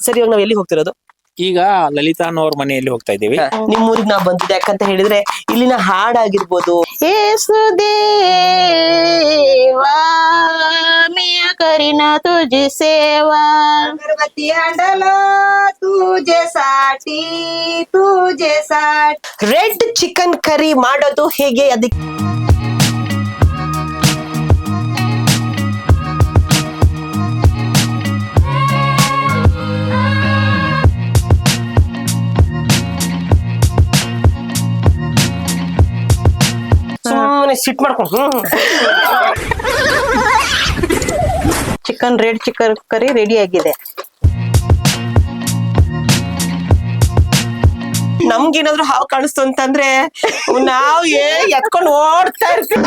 ಸರಿ, ಇವಾಗ ನಾವ್ ಎಲ್ಲಿ ಹೋಗ್ತಿರೋದು? ಈಗ ಲಲಿತಾ ಅನ್ನೋರ್ ಮನೆಯಲ್ಲಿ ಹೋಗ್ತಾ ಇದ್ದೀವಿ. ನಿಮ್ ಊರಿಗೆ ನಾವ್ ಬಂದಿದ್ದೆ ಯಾಕಂತ ಹೇಳಿದ್ರೆ ಇಲ್ಲಿನ ಹಾಡಾಗಿರ್ಬೋದು, ಕರಿನಾ ತುಜಿ ಸೇವಾ अगरबत्ती हंडलो तुझे साठी ರೆಡ್ ಚಿಕನ್ ಕರಿ ಮಾಡೋದು ಹೇಗೆ? ಅದಕ್ಕೆ ಸುಮ್ಮನೆ ಸಿಟ್ ಮಾಡ್ಕೊಂಡು ರೆಡ್ ಚಿಕನ್ ಕರಿ ರೆಡಿ ಆಗಿದೆ. ನಮ್ಗೇನಾದ್ರು ಹಾವು ಕಾಣಿಸ್ತು ಅಂತಂದ್ರೆ ನಾವು ಎತ್ಕೊಂಡು ಓಡ್ತಾ ಇರ್ತೀವಿ.